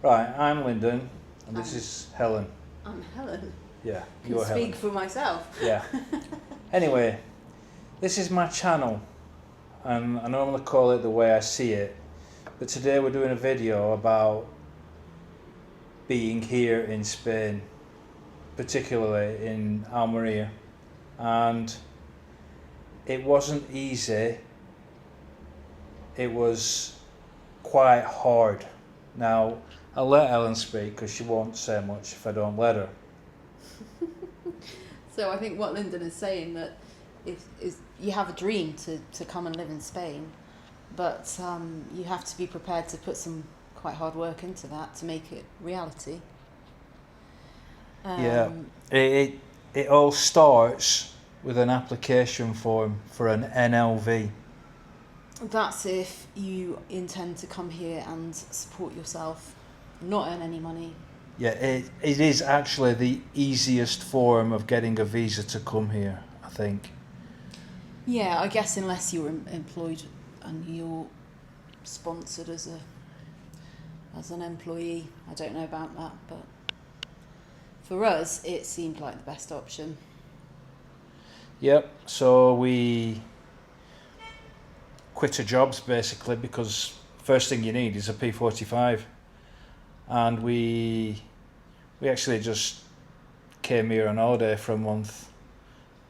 Right, I'm Lyndon, and this is Helen. I'm Helen. Yeah, I you're can speak Helen. for myself. Yeah. Anyway, this is my channel, and I normally call it the way I see it, but today we're doing a video about being here in Spain, particularly in Almeria, and it wasn't easy. It was quite hard. Now, I'll let Helen speak because she won't say much if I don't let her. So I think what Lyndon is saying that is you have a dream to come and live in Spain, but you have to be prepared to put some quite hard work into that to make it reality. It all starts with an application form for an NLV. That's if you intend to come here and support yourself, not earn any money. Yeah, it is actually the easiest form of getting a visa to come here, I think. Yeah, I guess unless you're employed and you're sponsored as an employee. I don't know about that, but for us, it seemed like the best option. Yep, so we quit our jobs basically because first thing you need is a P45. And we actually just came here on holiday for a month,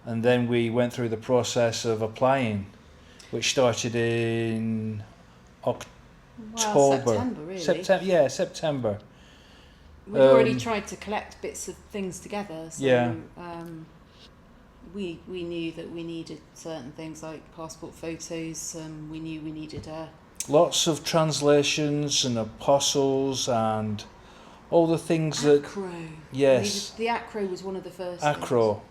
and then we went through the process of applying, which started in October. September, really. September. We'd already tried to collect bits of things together, so yeah. We knew that we needed certain things like passport photos. We knew we needed lots of translations and apostles and all the things ACRO. Yes. The ACRO was one of the first ACRO. things.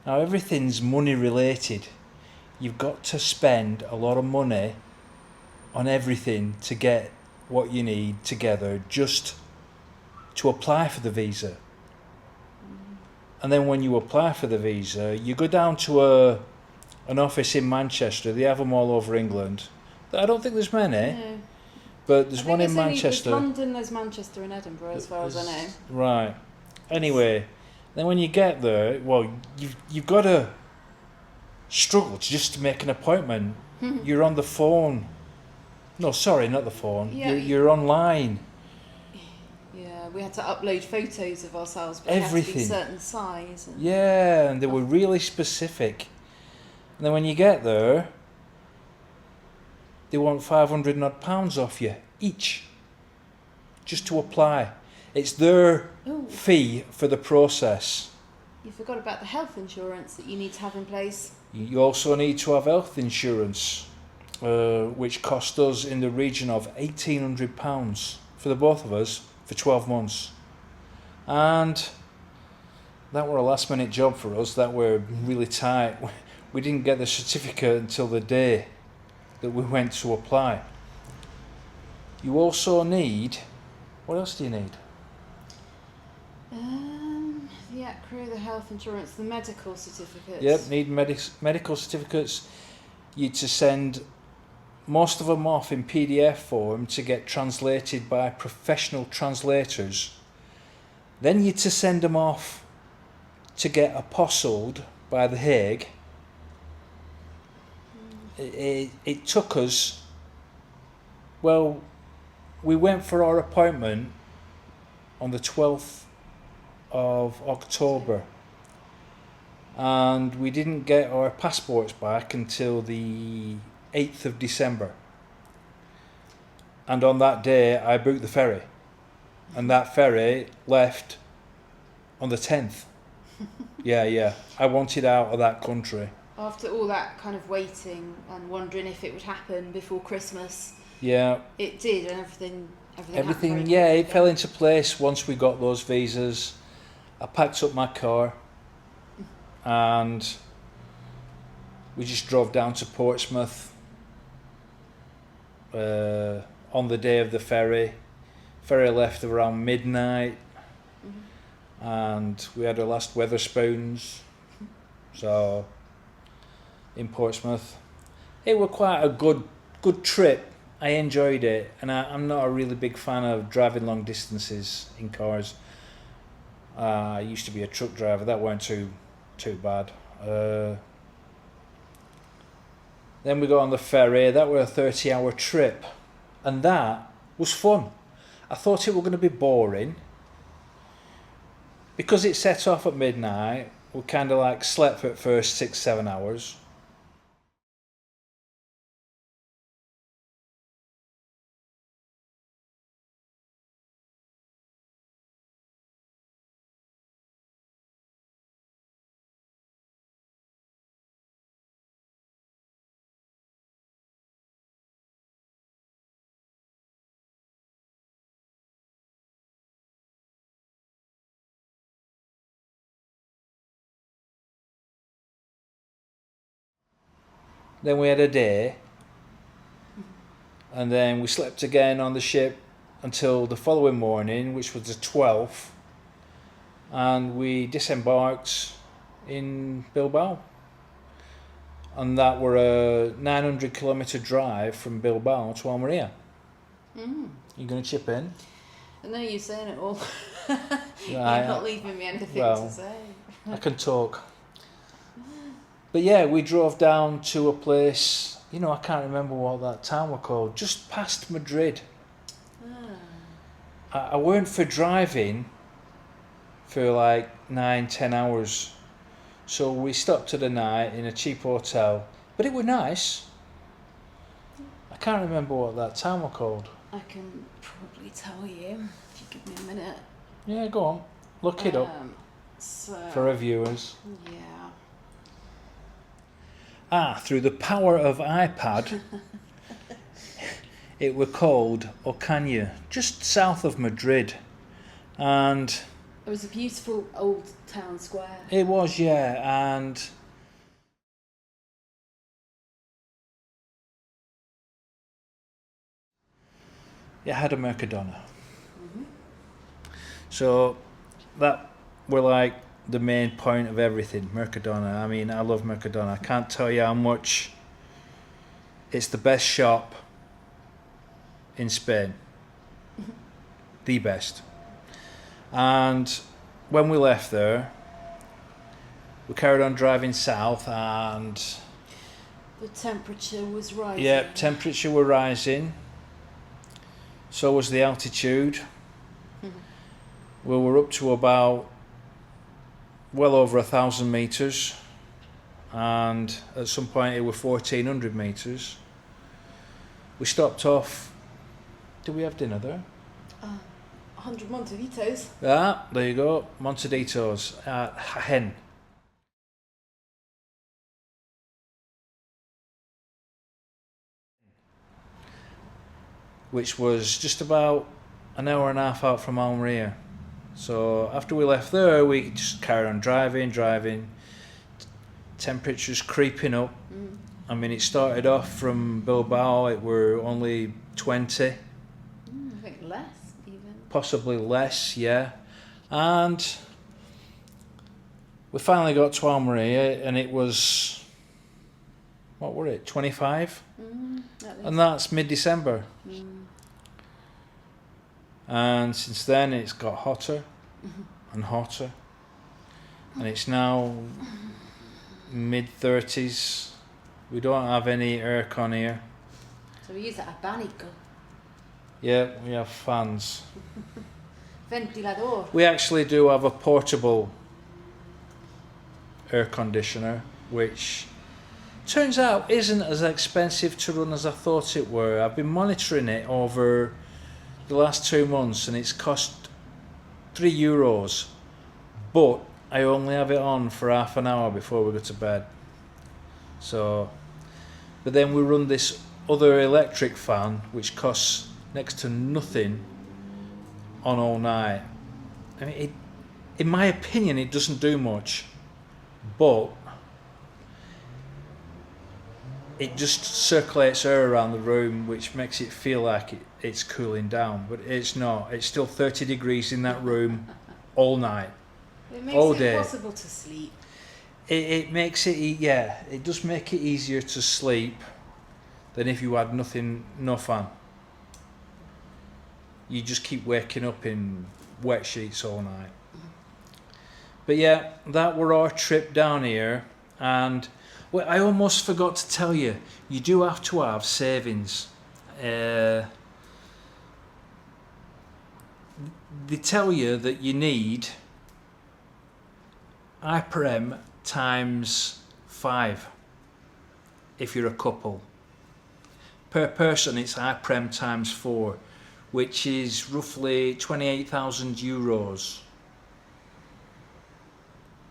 Now everything's money related. You've got to spend a lot of money on everything to get what you need together just to apply for the visa. And then when you apply for the visa, you go down to an office in Manchester. They have them all over England. I don't think there's many, No. but there's one in Manchester. There's London, there's Manchester and Edinburgh, as far as I know. Right. Anyway, then when you get there, well, you've got to struggle just to make an appointment. You're on the phone. No, sorry, not the phone. Yeah. You're online. Yeah, we had to upload photos of ourselves, but Everything. They had to be certain size. Yeah, and they were really specific. And then when you get there, they want £500 odd off you each, just to apply. It's their fee for the process. You forgot about the health insurance that you need to have in place. You also need to have health insurance, which cost us in the region of £1,800 for the both of us for 12 months. And that were a last minute job for us. That were really tight. We didn't get the certificate until the day that we went to apply. You also need, what else do you need? The ACRO, the health insurance, the medical certificates. Yep, need medical certificates. You to send most of them off in PDF form to get translated by professional translators. Then you to send them off to get apostilled by The Hague. It took us, well, we went for our appointment on the 12th of October, and we didn't get our passports back until the 8th of December. And on that day I booked the ferry, and that ferry left on the 10th. Yeah, I wanted out of that country. After all that kind of waiting and wondering if it would happen before Christmas, yeah, it did, and everything happened. Yeah, it fell into place once we got those visas. I packed up my car and we just drove down to Portsmouth on the day of the ferry. Ferry left around midnight, and we had our last Wetherspoons. So in Portsmouth, it was quite a good trip, I enjoyed it, and I'm not a really big fan of driving long distances in cars. I used to be a truck driver. That weren't too bad. Then we got on the ferry. That was a 30-hour trip, and that was fun. I thought it was going to be boring because it set off at midnight. We kind of like slept for the first 6-7 hours. Then we had a day, and then we slept again on the ship until the following morning, which was the 12th, and we disembarked in Bilbao. And that were a 900-kilometre drive from Bilbao to Almeria. You going to chip in? I know you're saying it all. Right. You're not leaving me anything to say. I can talk. But yeah, we drove down to a place, I can't remember what that town was called, just past Madrid. I weren't for driving for like 9-10 hours. So we stopped for the night in a cheap hotel, but it was nice. I can't remember what that town was called. I can probably tell you if you give me a minute. Yeah, go on. Look it up for our viewers. Yeah. Through the power of iPad, it was called Ocaña, just south of Madrid. And it was a beautiful old town square. It was, yeah, and it had a Mercadona. So that were like the main point of everything, Mercadona. I mean, I love Mercadona. I can't tell you how much. It's the best shop in Spain. The best. And when we left there, we carried on driving south, and the temperature was rising. Yeah, temperature were rising. So was the altitude. We were up to about well over 1,000 meters, and at some point it was 1,400 meters. We stopped off. Did we have dinner there? 100 Montevitos. Ah, there you go, Monteditos at Helen. Which was just about an hour and a half out from Almeria. So after we left there, we just carried on driving. Temperatures creeping up. I mean, it started off from Bilbao, it were only 20. I think less even. Possibly less, yeah. And we finally got to Almeria, and it was, what were it, 25? And that's mid-December. And since then it's got hotter and hotter, and it's now mid-30s. We don't have any aircon here. So we use that abanico. Yeah, we have fans. Ventilador. We actually do have a portable air conditioner, which turns out isn't as expensive to run as I thought it were. I've been monitoring it over the last 2 months, and it's cost €3, but I only have it on for half an hour before we go to bed. So, but then we run this other electric fan which costs next to nothing on all night. I mean, in my opinion, it doesn't do much, but it just circulates air around the room, which makes it feel like it's cooling down, but it's not. It's still 30 degrees in that room all night, it makes all it day. impossible to sleep. It makes it, yeah, it does make it easier to sleep than if you had nothing, no fan. You just keep waking up in wet sheets all night. But yeah, that were our trip down here. And well, I almost forgot to tell you, you do have to have savings. They tell you that you need IPREM times 5 if you're a couple. Per person it's IPREM times 4, which is roughly 28,000 euros,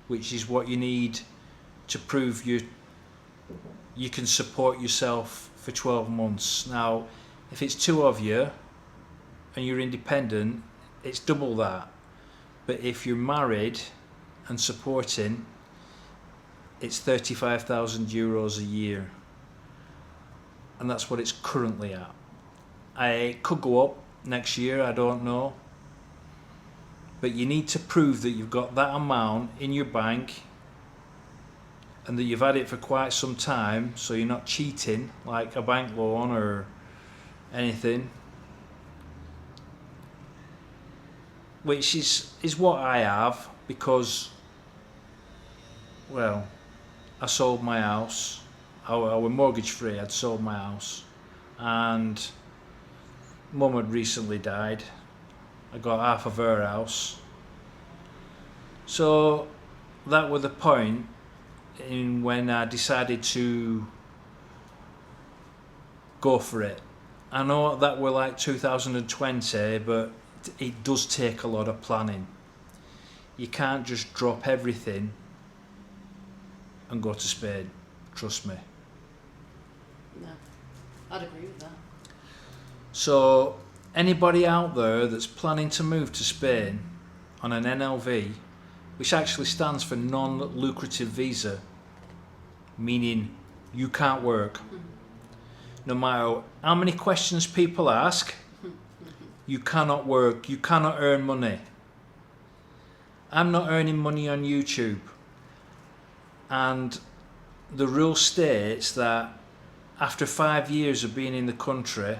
which is what you need to prove you can support yourself for 12 months. Now, if it's 2 of you and you're independent, it's double that. But if you're married and supporting, it's 35,000 euros a year. And that's what it's currently at. It could go up next year, I don't know. But you need to prove that you've got that amount in your bank and that you've had it for quite some time, so you're not cheating like a bank loan or anything. Which is what I have, because, well, I sold my house. I was mortgage free, I'd sold my house. And Mum had recently died. I got half of her house. So that was the point in when I decided to go for it. I know that were like 2020, but it does take a lot of planning. You can't just drop everything and go to Spain, trust me. No, I'd agree with that. So anybody out there that's planning to move to Spain on an NLV, which actually stands for Non-Lucrative Visa, meaning you can't work. No matter how many questions people ask, you cannot work, you cannot earn money. I'm not earning money on YouTube. And the rule states that after 5 years of being in the country,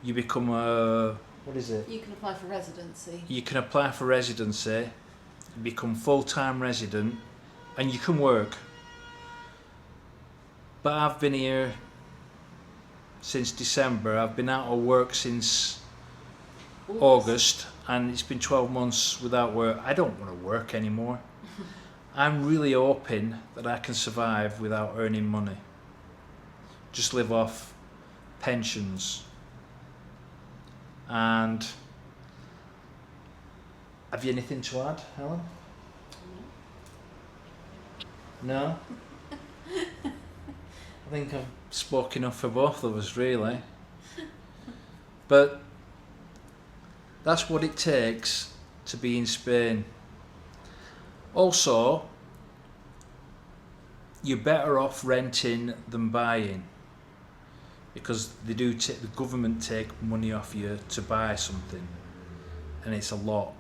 you become a, what is it? You can apply for residency. You can apply for residency, become full-time resident, and you can work. But I've been here since December. I've been out of work since August, and it's been 12 months without work. I don't want to work anymore. I'm really hoping that I can survive without earning money. Just live off pensions. And have you anything to add, Helen? No? I think I've spoken enough for both of us, really. But that's what it takes to be in Spain. Also, you're better off renting than buying, because they do the government take money off you to buy something, and it's a lot.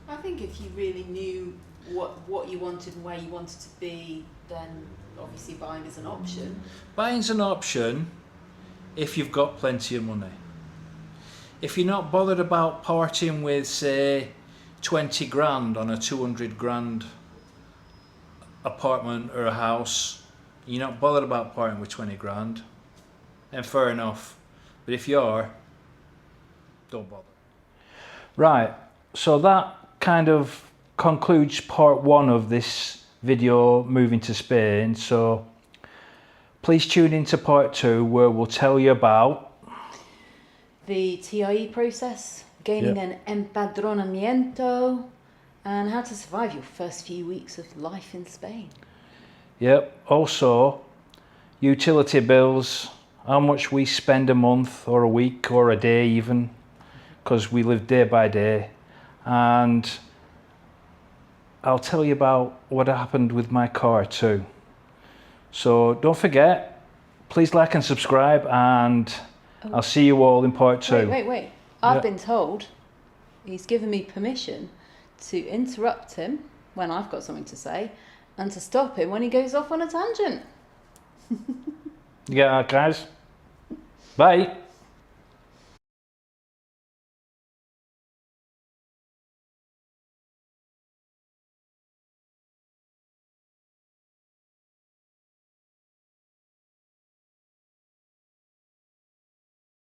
I think if you really knew what you wanted and where you wanted to be, then obviously buying is an option. Buying's an option if you've got plenty of money. If you're not bothered about parting with, say, 20 grand on a 200 grand apartment or a house, you're not bothered about parting with 20 grand, then fair enough. But if you are, don't bother. Right, so that kind of concludes part 1 of this video, moving to Spain. So please tune into part 2, where we'll tell you about the TIE process, gaining an empadronamiento, and how to survive your first few weeks of life in Spain. Yep, also utility bills, how much we spend a month or a week or a day even, because we live day by day. And I'll tell you about what happened with my car too. So don't forget, please like and subscribe, and I'll see you all in part 2. Wait. I've been told he's given me permission to interrupt him when I've got something to say, and to stop him when he goes off on a tangent. You get that, guys? Bye.